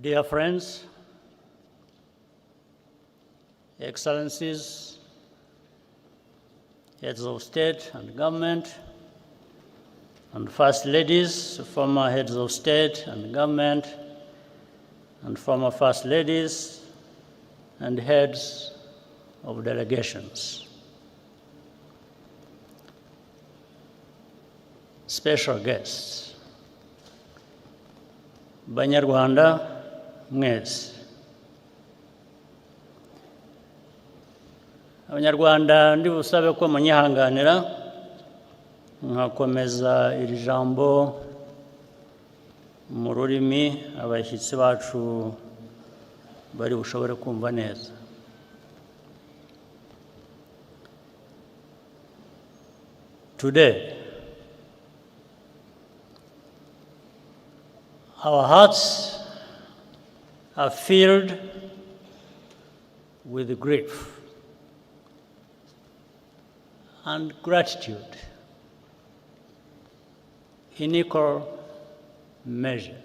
Dear friends, Excellencies, heads of state and government, and first ladies, former heads of state and government, and former first ladies, and heads of delegations. Special guests, Banyarwanda mwese. Abanyarwanda ndi busabe ko munyihanganira nkakomeza iri jambo mu rurimi abashyitsi bacu bari bushobore kumva neza. Today, our hearts are filled with grief and gratitude in equal measure.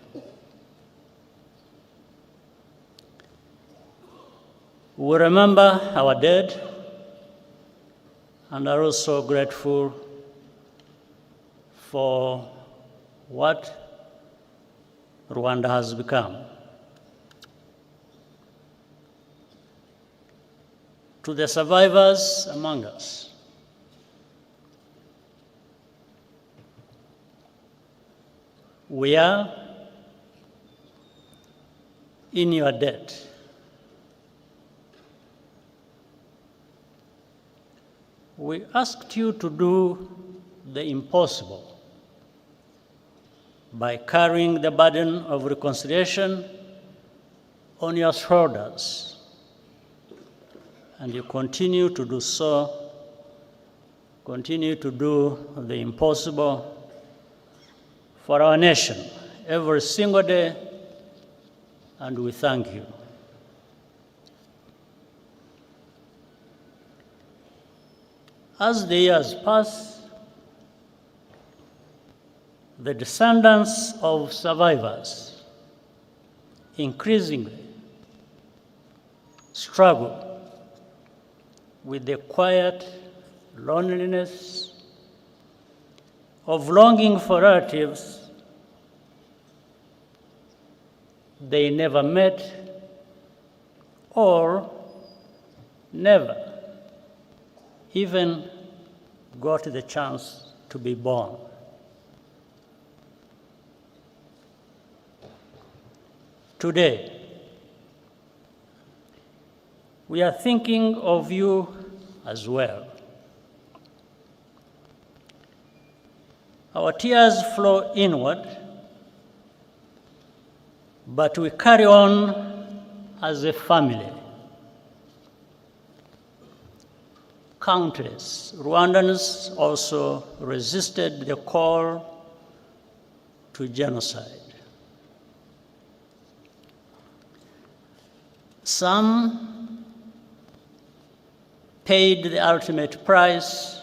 We remember our dead and are also grateful for what Rwanda has become. To the survivors among us, we are in your debt. We asked you to do the impossible by carrying the burden of reconciliation on your shoulders, and you continue to do so, continue to do the impossible for our nation every single day, and we thank you. As the years pass, the descendants of survivors increasingly struggle with the quiet loneliness of longing for relatives they never met or never even got the chance to be born. Today, we are thinking of you as well. Our tears flow inward, but we carry on as a family. Countless Rwandans also resisted the call to genocide. Some paid the ultimate price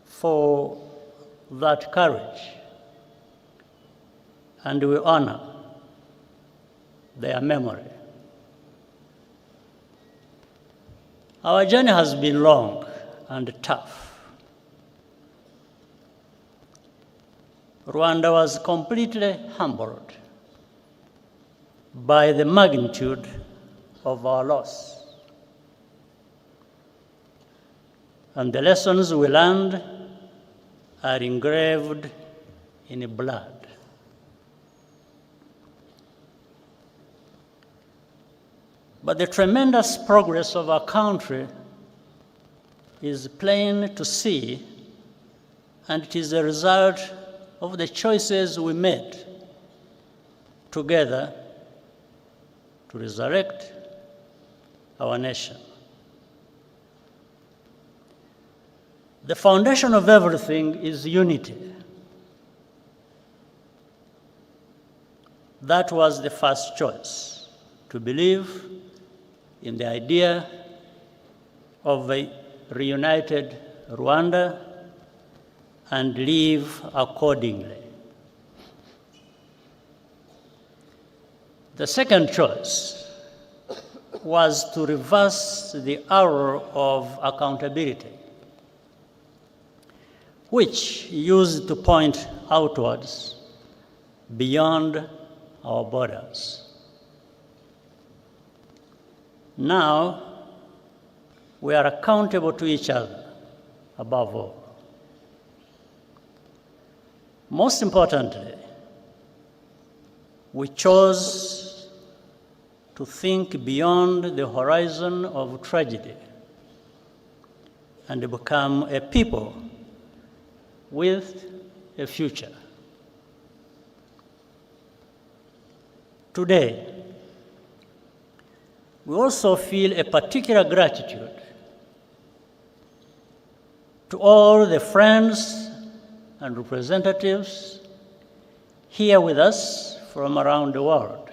for that courage, and we honor their memory. Our journey has been long and tough. Rwanda was completely humbled by the magnitude of our loss, and the lessons we learned are engraved in blood. But the tremendous progress of our country is plain to see, and it is a result of the choices we made together to resurrect our nation. The foundation of everything is unity. That was the first choice, to believe in the idea of a reunited Rwanda and live accordingly. The second choice was to reverse the arrow of accountability, which used to point outwards beyond our borders. Now, we are accountable to each other, above all. Most importantly, we chose to think beyond the horizon of tragedy and become a people with a future. Today, we also feel a particular gratitude to all the friends and representatives here with us from around the world.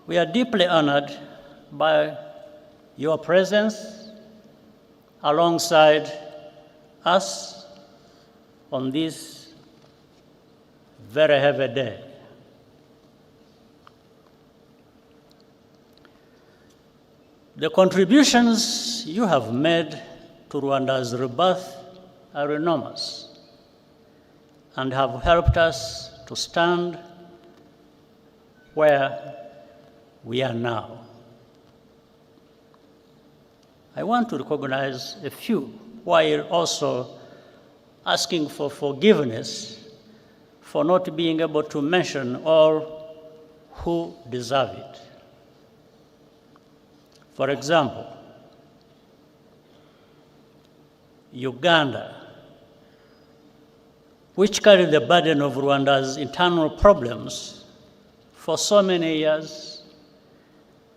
We are deeply honored by your presence alongside us on this very heavy day. The contributions you have made to Rwanda's rebirth are enormous and have helped us to stand where we are now. I want to recognize a few while also asking for forgiveness for not being able to mention all who deserve it. For example, Uganda, which carried the burden of Rwanda's internal problems for so many years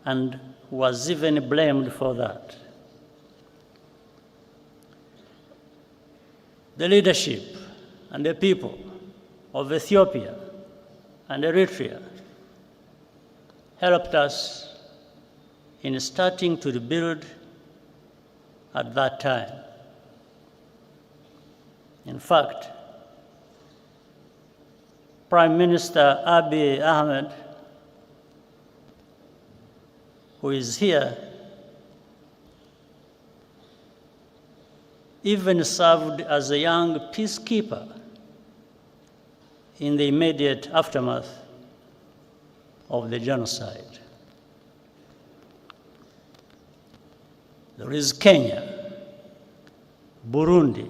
and was even blamed for that. The leadership and the people of Ethiopia and Eritrea helped us in starting to rebuild at that time. In fact, Prime Minister Abiy Ahmed, who is here, even served as a young peacekeeper in the immediate aftermath of the genocide. There is Kenya, Burundi,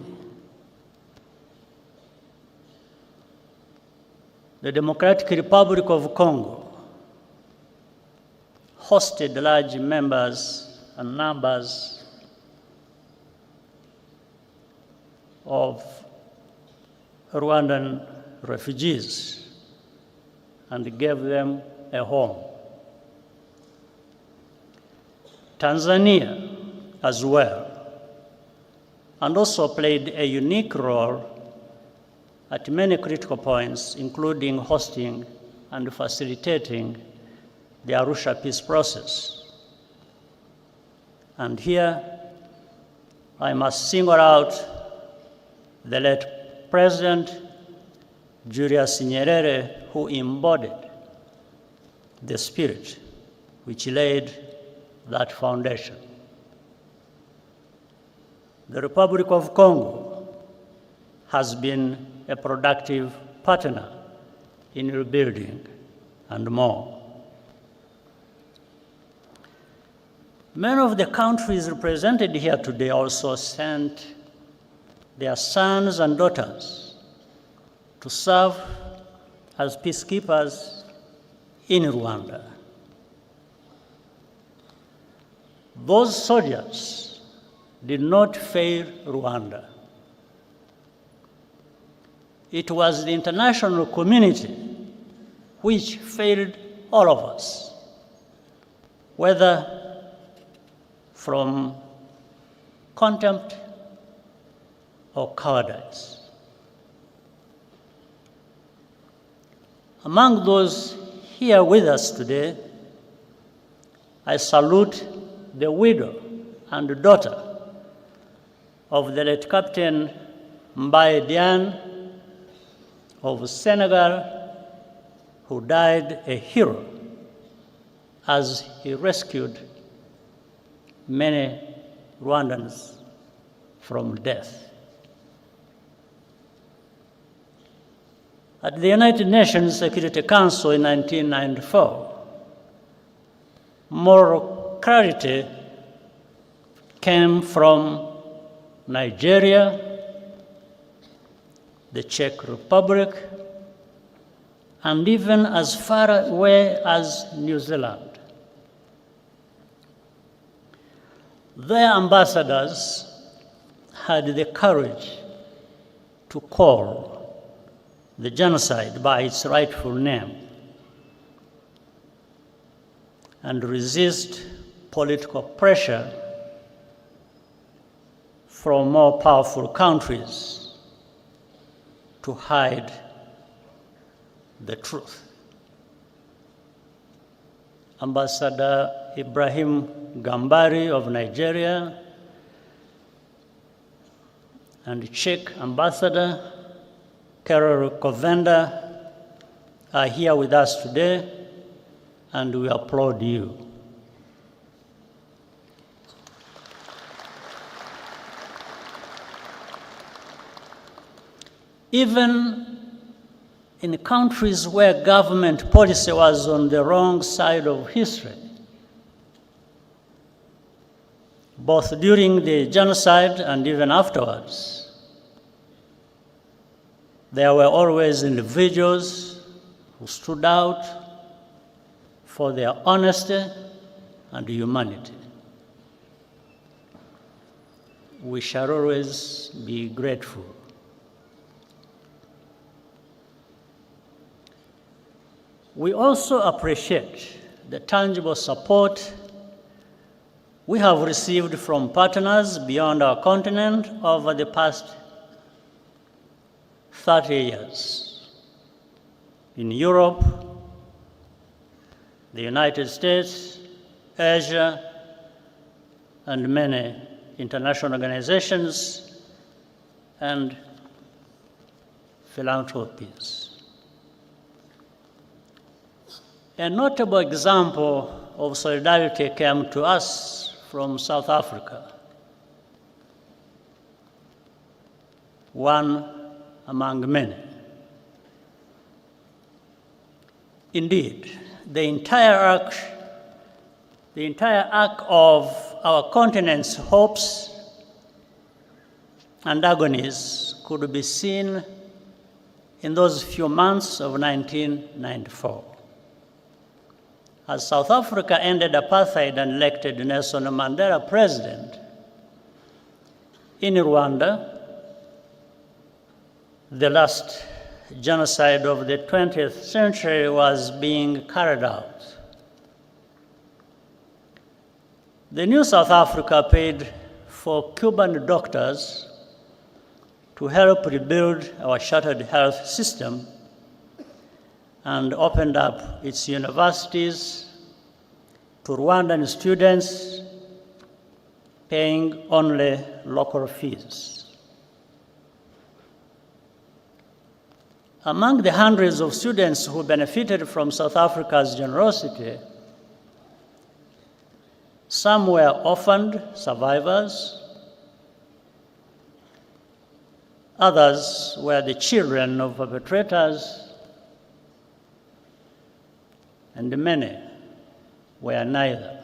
the Democratic Republic of Congo hosted large numbers of Rwandan refugees and gave them a home. Tanzania as well, and also played a unique role at many critical points, including hosting and facilitating the Arusha peace process. And here, I must single out the late President Julius Nyerere, who embodied the spirit which laid that foundation. The Republic of Congo has been a productive partner in rebuilding and more. Many of the countries represented here today also sent their sons and daughters to serve as peacekeepers in Rwanda. Those soldiers did not fail Rwanda. It was the international community which failed all of us, whether from contempt or cowardice. Among those here with us today, I salute the widow and daughter of the late Captain Mbaye Diagne of Senegal who died a hero as he rescued many Rwandans from death. At the United Nations Security Council in 1994, moral clarity came from Nigeria, the Czech Republic, and even as far away as New Zealand. Their ambassadors had the courage to call the genocide by its rightful name and resist political pressure from more powerful countries to hide the truth. Ambassador Ibrahim Gambari of Nigeria and Czech Ambassador Karol Kovenda are here with us today, and we applaud you. Even in countries where government policy was on the wrong side of history, both during the genocide and even afterwards, there were always individuals who stood out for their honesty and humanity. We shall always be grateful. We also appreciate the tangible support we have received from partners beyond our continent over the past 30 years. In Europe, the United States, Asia, and many international organizations and philanthropies. A notable example of solidarity came to us from South Africa. One among many. Indeed, the entire arc of our continent's hopes and agonies could be seen in those few months of 1994. As South Africa ended apartheid and elected Nelson Mandela president, in Rwanda, the last genocide of the 20th century was being carried out. The new South Africa paid for Cuban doctors to help rebuild our shattered health system and opened up its universities to Rwandan students, paying only local fees. Among the hundreds of students who benefited from South Africa's generosity, some were orphaned survivors, others were the children of perpetrators, and many were neither.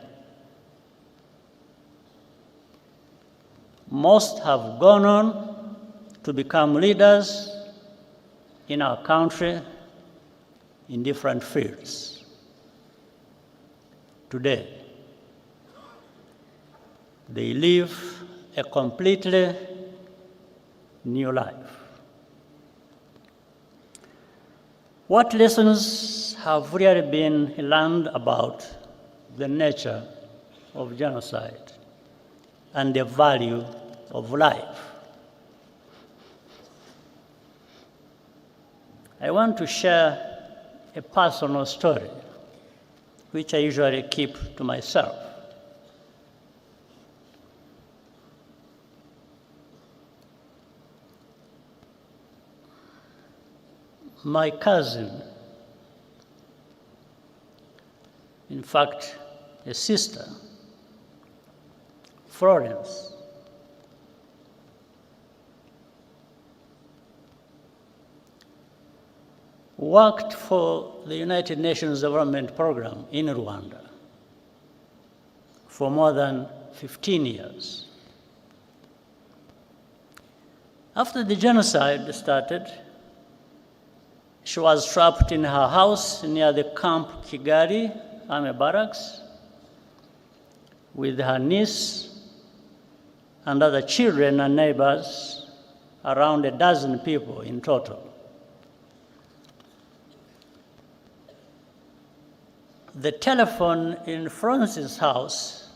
Most have gone on to become leaders in our country in different fields. Today, they live a completely new life. What lessons have really been learned about the nature of genocide and the value of life? I want to share a personal story, which I usually keep to myself. My cousin in fact, a sister, Florence. Worked for the United Nations Development Program in Rwanda for more than 15 years. After the genocide started, she was trapped in her house near the Camp Kigali Army Barracks with her niece and other children and neighbors, around a dozen people in total. The telephone in Francis' house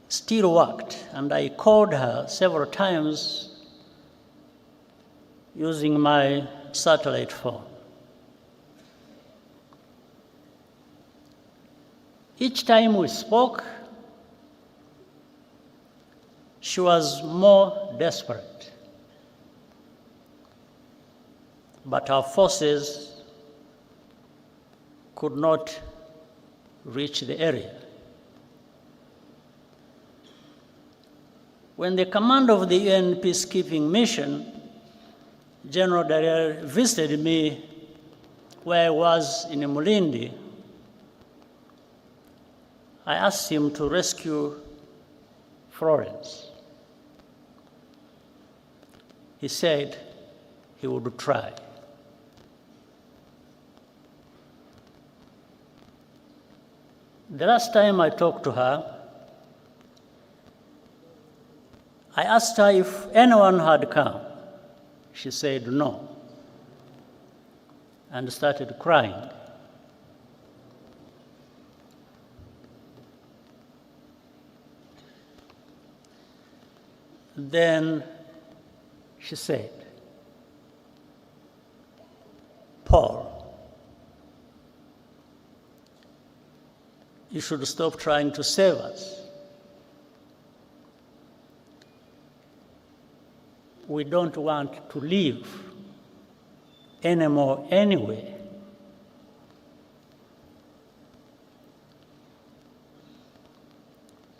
still worked, and I called her several times using my satellite phone. Each time we spoke, she was more desperate, but our forces could not reach the area. When the commander of the UN peacekeeping mission, General Dallaire, visited me where I was in Mulindi, I asked him to rescue Florence. He said he would try. The last time I talked to her, I asked her if anyone had come. She said no, and started crying. Then she said, "Paul, you should stop trying to save us. We don't want to live anymore anyway."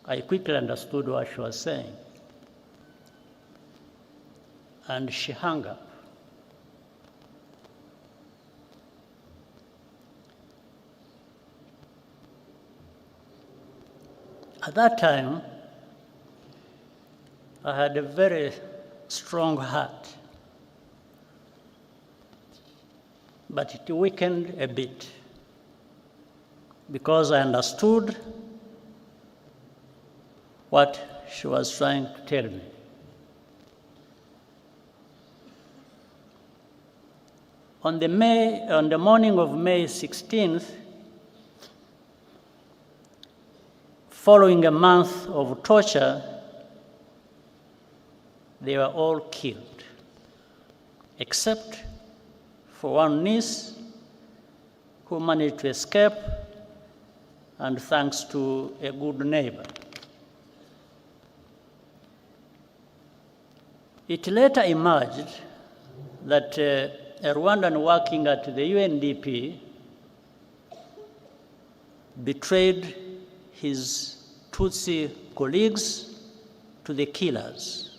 I quickly understood what she was saying, and she hung up. At that time, I had a very strong heart, but it weakened a bit because I understood what she was trying to tell me. On the morning of May 16th, following a month of torture, they were all killed, except for one niece who managed to escape, and thanks to a good neighbor. It later emerged that a Rwandan working at the UNDP betrayed his Tutsi colleagues to the killers.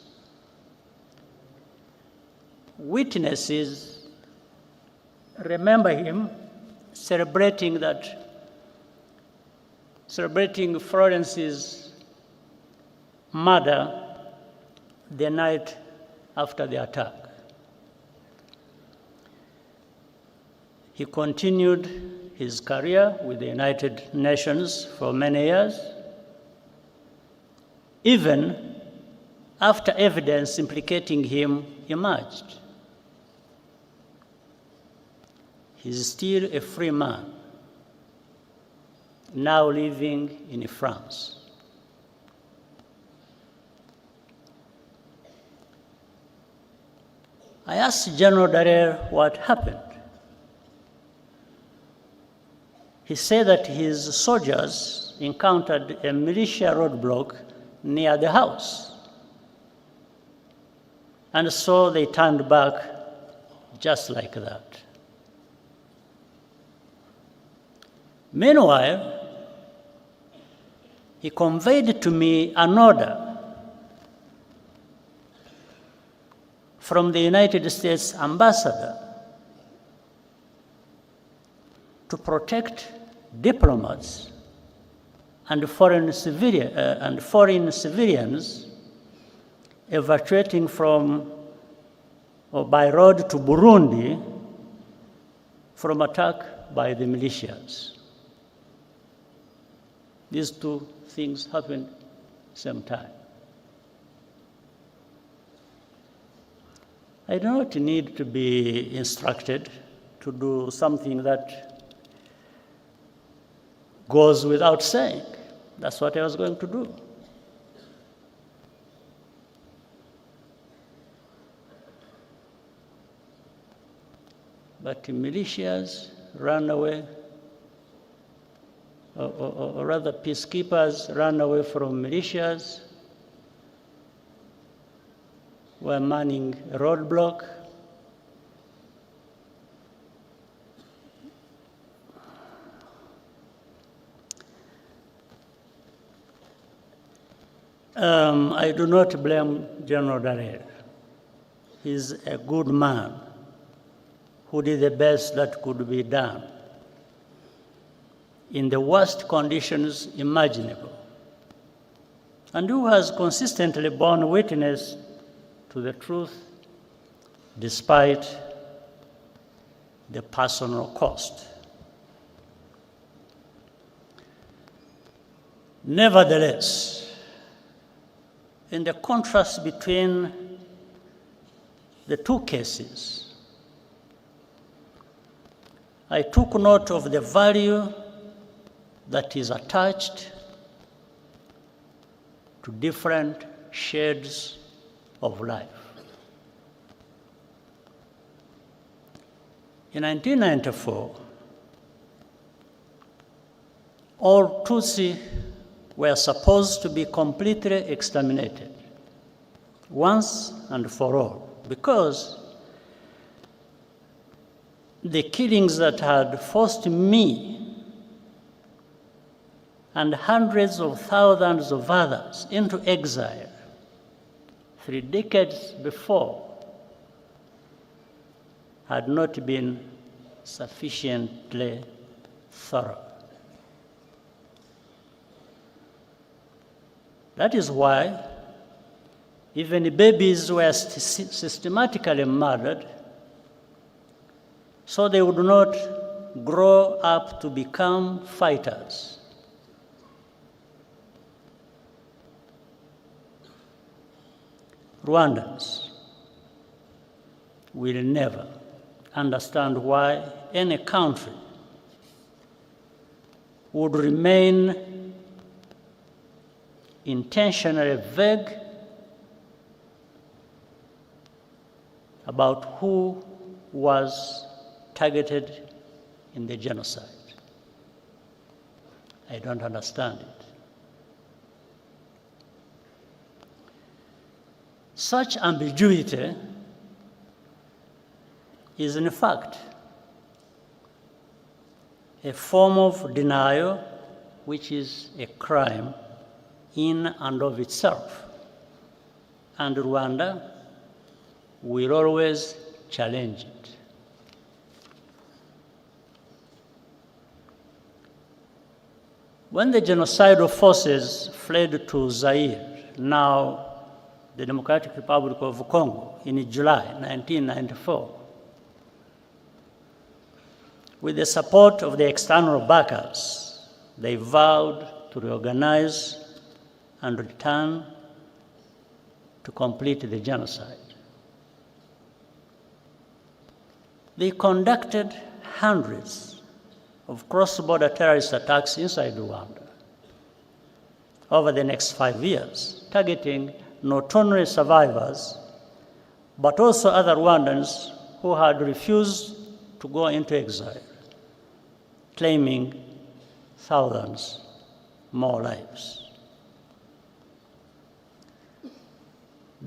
Witnesses remember him celebrating Florence's murder the night after the attack. He continued his career with the United Nations for many years, even after evidence implicating him emerged. He's still a free man, now living in France. I asked General Dallaire what happened. He said that his soldiers encountered a militia roadblock near the house, and so they turned back just like that. Meanwhile, he conveyed to me an order from the United States ambassador to protect diplomats and foreign civilians evacuating from or by road to Burundi from attack by the militias. These two things happened at the same time. I do not need to be instructed to do something that goes without saying. That's what I was going to do. But the militias ran away, or rather peacekeepers ran away from militias, were manning a roadblock. I do not blame General Dallaire. He's a good man who did the best that could be done in the worst conditions imaginable, and who has consistently borne witness to the truth despite the personal cost. Nevertheless, in the contrast between the two cases, I took note of the value that is attached to different shades of life. In 1994, all Tutsi were supposed to be completely exterminated once and for all, because the killings that had forced me and hundreds of thousands of others into exile 3 decades before had not been sufficiently thorough. That is why even babies were systematically murdered so they would not grow up to become fighters. Rwandans will never understand why any country would remain intentionally vague about who was targeted in the genocide. I don't understand it. Such ambiguity is in fact a form of denial which is a crime in and of itself, and Rwanda will always challenge it. When the genocidal forces fled to Zaire, now the Democratic Republic of Congo, in July 1994, with the support of the external backers, they vowed to reorganize and return to complete the genocide. They conducted hundreds of cross-border terrorist attacks inside Rwanda over the next 5 years, targeting not only survivors, but also other Rwandans who had refused to go into exile, claiming thousands more lives.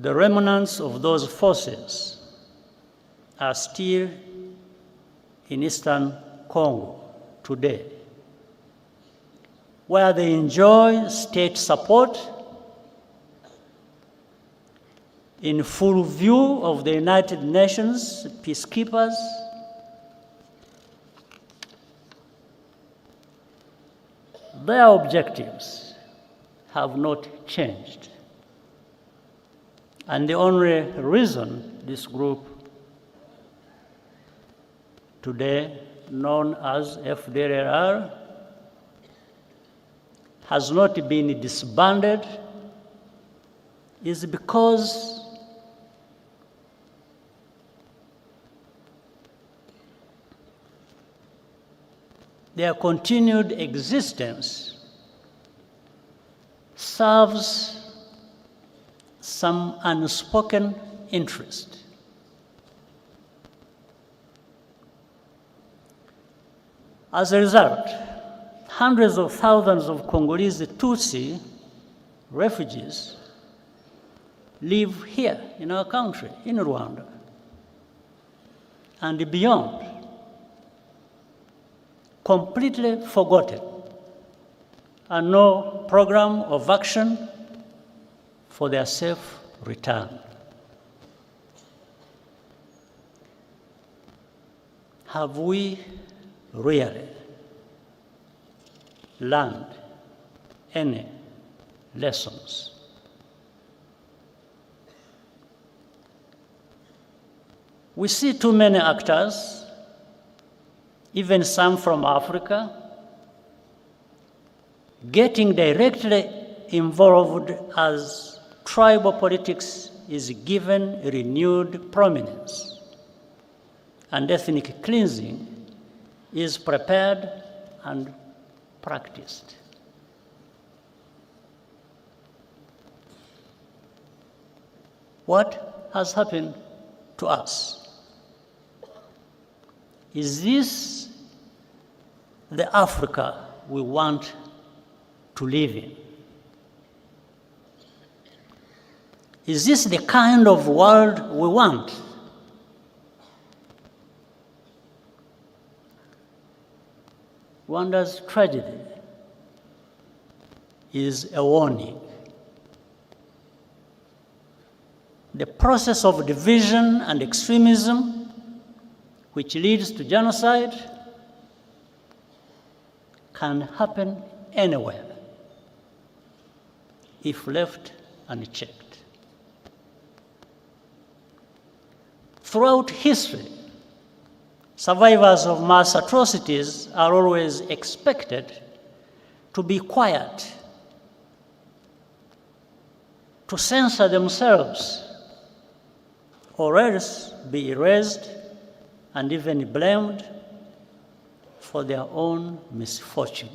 The remnants of those forces are still in eastern Congo today, where they enjoy state support in full view of the United Nations peacekeepers, their objectives have not changed. And the only reason this group today known as FDLR has not been disbanded is because their continued existence serves some unspoken interest. As a result, hundreds of thousands of Congolese Tutsi refugees live here in our country, in Rwanda, and beyond, completely forgotten, and no program of action for their safe return. Have we really learned any lessons? We see too many actors, even some from Africa, getting directly involved as tribal politics is given renewed prominence, and ethnic cleansing is prepared and practiced. What has happened to us? Is this the Africa we want to live in? Is this the kind of world we want? Rwanda's tragedy is a warning. The process of division and extremism, which leads to genocide, can happen anywhere if left unchecked. Throughout history, survivors of mass atrocities are always expected to be quiet, to censor themselves, or else be erased and even blamed for their own misfortune.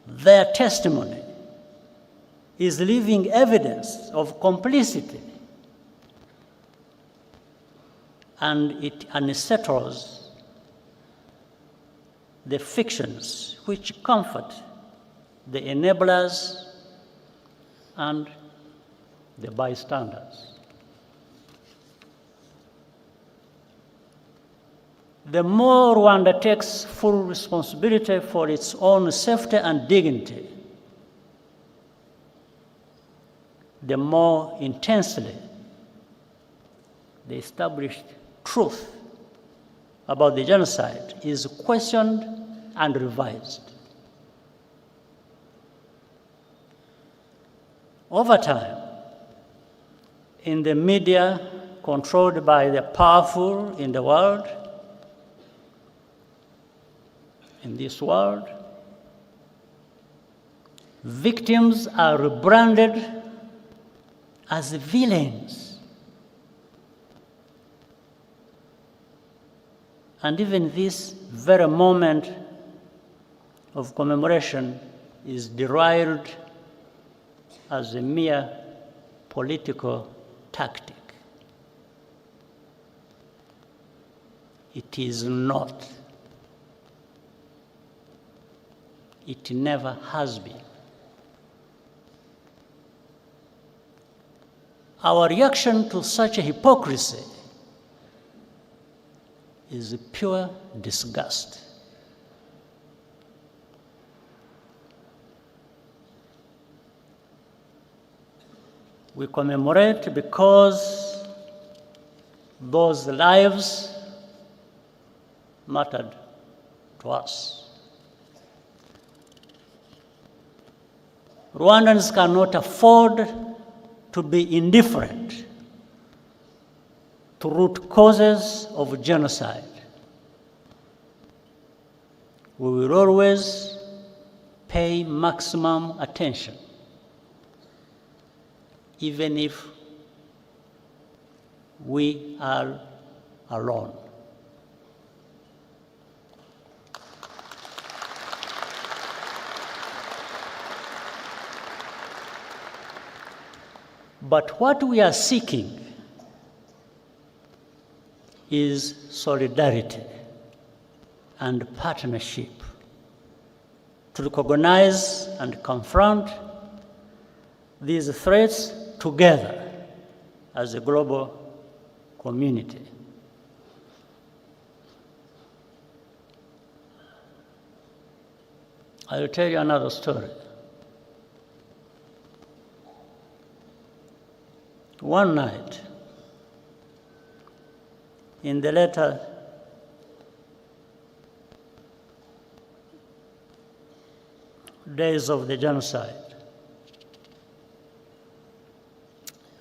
Their testimony is living evidence of complicity, and it unsettles the fictions which comfort the enablers and the bystanders. The more Rwanda takes full responsibility for its own safety and dignity, the more intensely the established truth about the genocide is questioned and revised. Over time, in the media controlled by the powerful in the world, in this world, victims are rebranded as villains. And even this very moment of commemoration is derided as a mere political tactic. It is not. It never has been. Our reaction to such a hypocrisy is pure disgust. We commemorate because those lives mattered to us. Rwandans cannot afford to be indifferent to root causes of genocide. We will always pay maximum attention, even if we are alone. But what we are seeking is solidarity and partnership to recognize and confront these threats together as a global community. I will tell you another story. One night, in the later days of the genocide,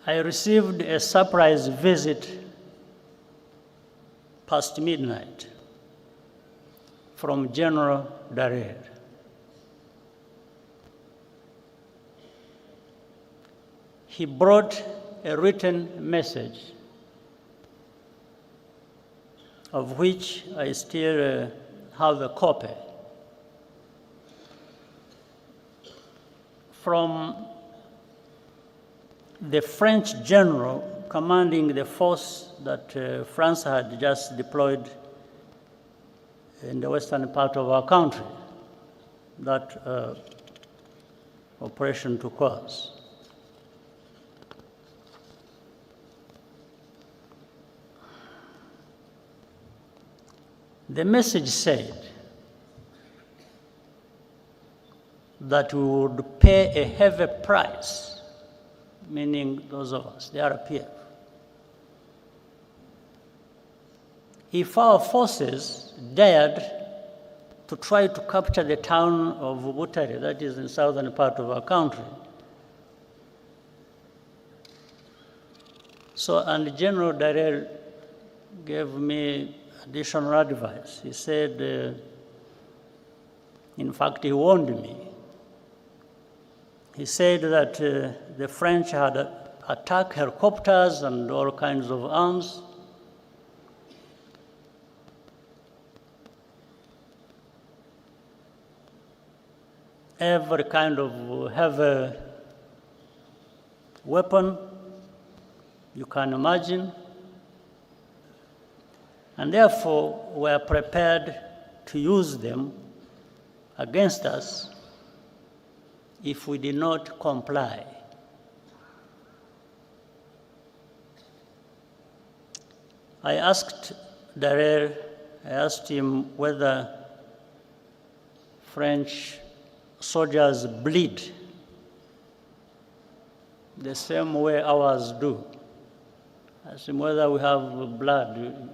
I received a surprise visit past midnight from General Dallaire. He brought a written message of which I still have a copy from the French general commanding the force that France had just deployed in the western part of our country. That operation took place. The message said that we would pay a heavy price, meaning those of us, the RPF, if our forces dared to try to capture the town of Butare, that is in southern part of our country. So, and General Dallaire gave me additional advice. He said, in fact, he warned me. He said that the French had attacked helicopters and all kinds of arms. Every kind of heavy weapon you can imagine. And therefore, we are prepared to use them against us if we did not comply. I asked Dallaire, I asked him whether French soldiers bleed the same way ours do. I asked him whether we have blood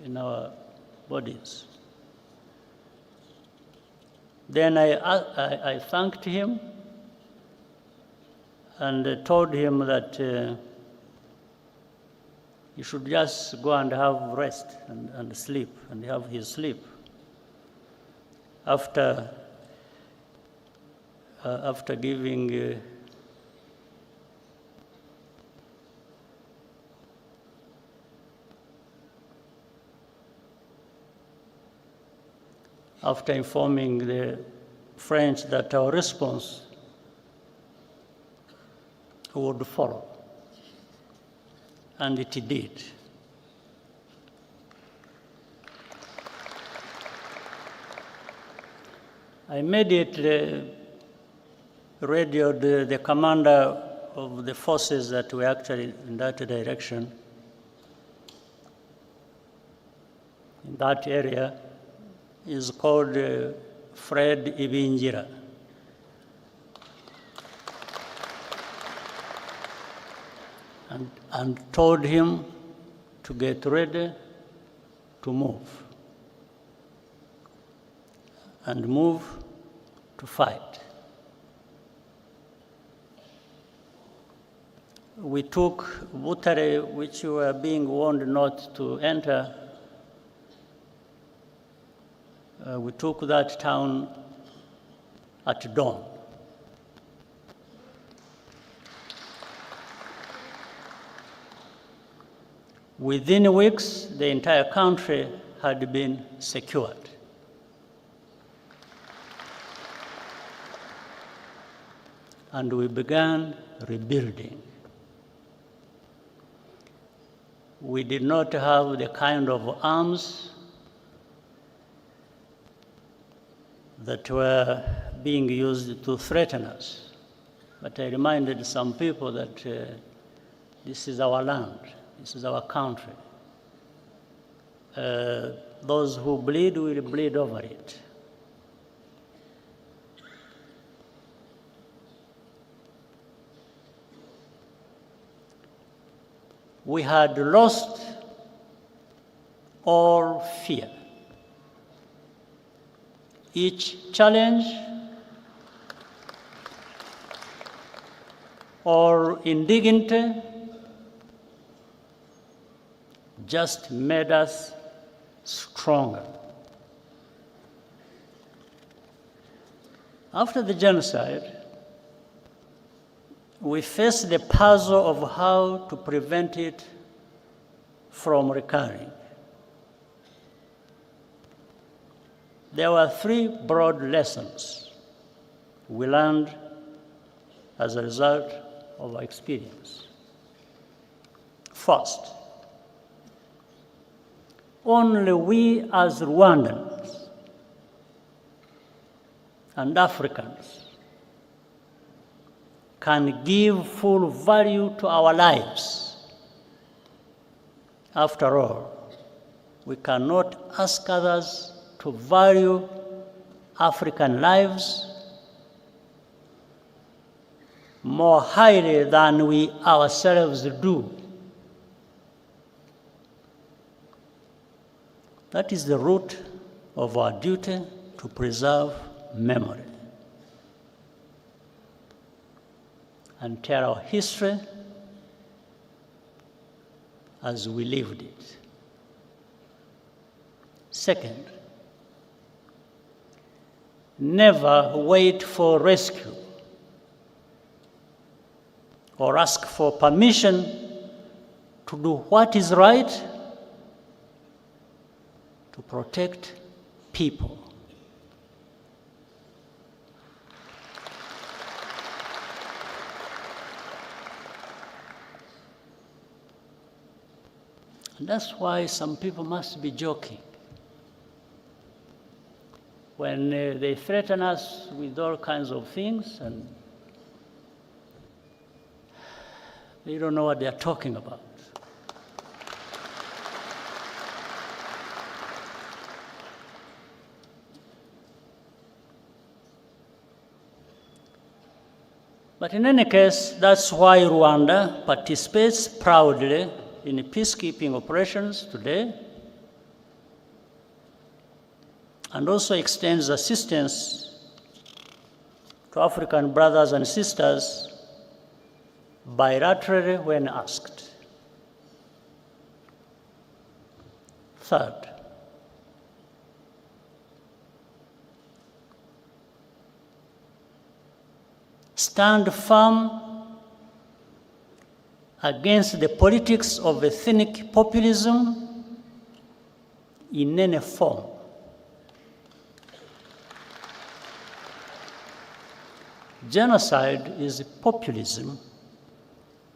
in our bodies. Then I thanked him and told him that he should just go and have rest and sleep, and have his sleep. After giving after informing the French that our response would follow. And it did. I immediately radioed the commander of the forces that were actually in that direction, in that area. Is called Fred Ibingira. and told him to get ready to move and move to fight. We took Butare, which we were being warned not to enter. We took that town at dawn. Within weeks, the entire country had been secured. And we began rebuilding. We did not have the kind of arms that were being used to threaten us. But I reminded some people that this is our land, this is our country. Those who bleed will bleed over it. We had lost all fear. Each challenge or indignity just made us stronger. After the genocide, we faced the puzzle of how to prevent it from recurring. There were three broad lessons we learned as a result of our experience. First, only we as Rwandans and Africans can give full value to our lives. After all, we cannot ask others to value African lives more highly than we ourselves do. That is the root of our duty to preserve memory and tell our history as we lived it. Second, never wait for rescue or ask for permission to do what is right to protect people. And that's why some people must be joking when they threaten us with all kinds of things and they don't know what they're talking about. But in any case, that's why Rwanda participates proudly in peacekeeping operations today and also extends assistance to African brothers and sisters bilaterally when asked. Third, stand firm against the politics of ethnic populism in any form. Genocide is populism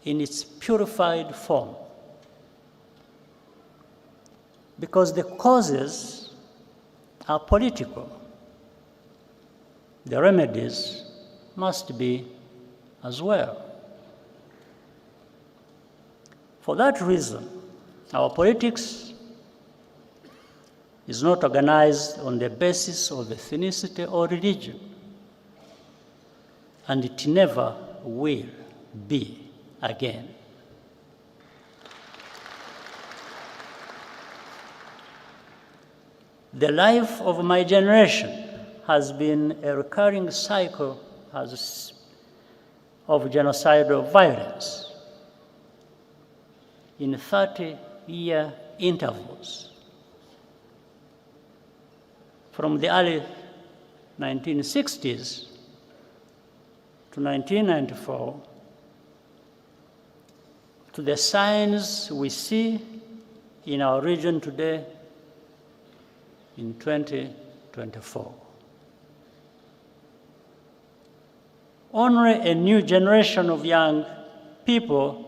in its purified form, because the causes are political. The remedies must be as well. For that reason, our politics is not organized on the basis of ethnicity or religion, and it never will be again. The life of my generation has been a recurring cycle of genocidal violence in 30-year intervals. From the early 1960s to 1994, to the signs we see in our region today in 2024. Only a new generation of young people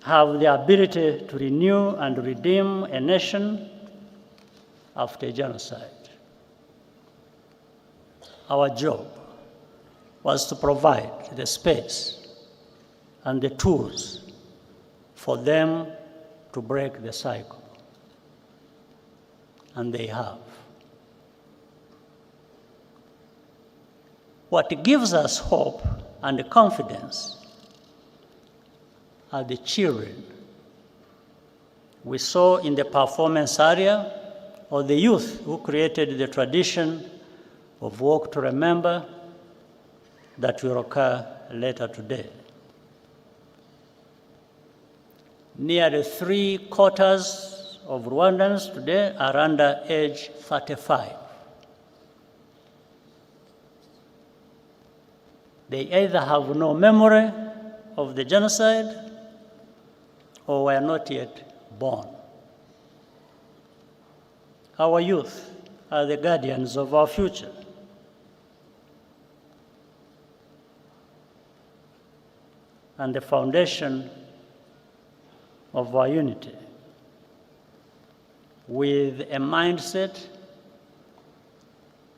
have the ability to renew and redeem a nation after genocide. Our job was to provide the space and the tools for them to break the cycle. And they have. What gives us hope and confidence are the children we saw in the performance area, or the youth who created the tradition of Walk to Remember that will occur later today. Nearly 3/4 of Rwandans today are under age 35. They either have no memory of the genocide or were not yet born. Our youth are the guardians of our future. And the foundation of our unity, with a mindset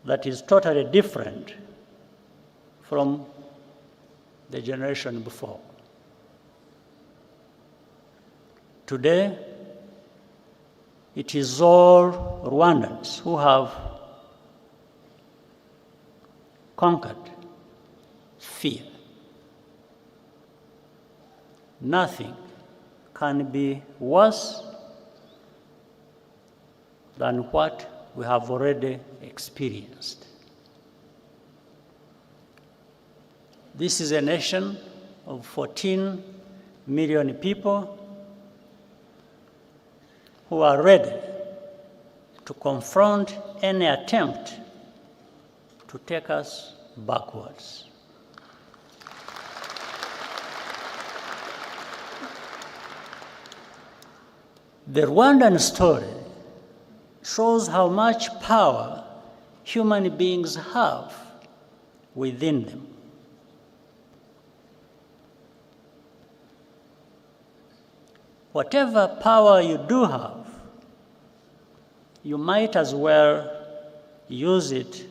that is totally different from the generation before. Today, it is all Rwandans who have conquered fear. Nothing can be worse than what we have already experienced. This is a nation of 14 million people who are ready to confront any attempt to take us backwards. The Rwandan story shows how much power human beings have within them. Whatever power you do have, you might as well use it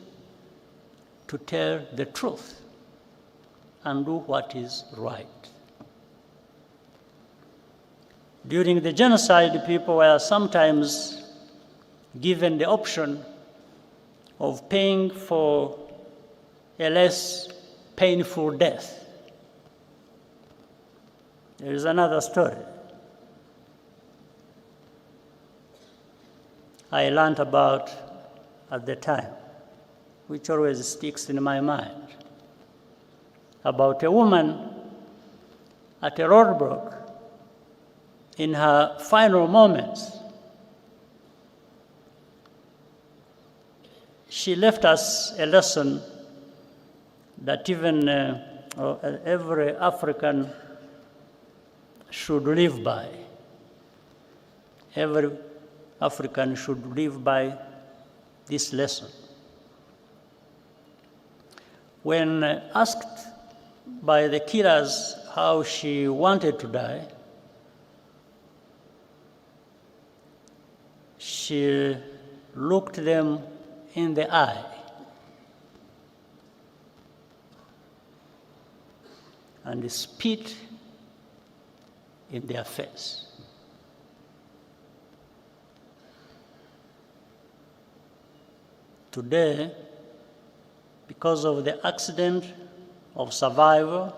to tell the truth and do what is right. During the genocide, people were sometimes given the option of paying for a less painful death. There is another story I learned about at the time, which always sticks in my mind, about a woman at a roadblock in her final moments. She left us a lesson that even every African should live by. Every African should live by this lesson. When asked by the killers how she wanted to die, she looked them in the eye and spit in their face. Today, because of the accident of survival,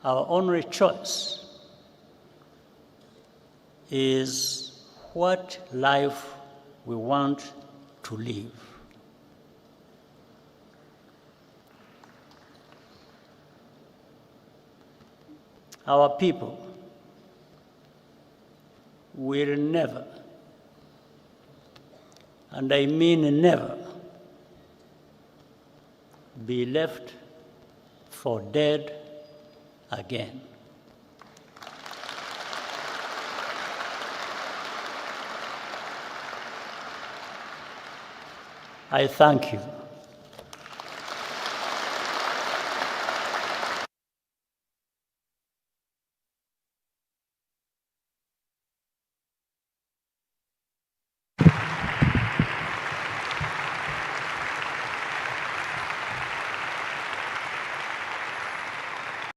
our only choice is what life we want to live. Our people will never, and I mean never, be left for dead again. I thank you.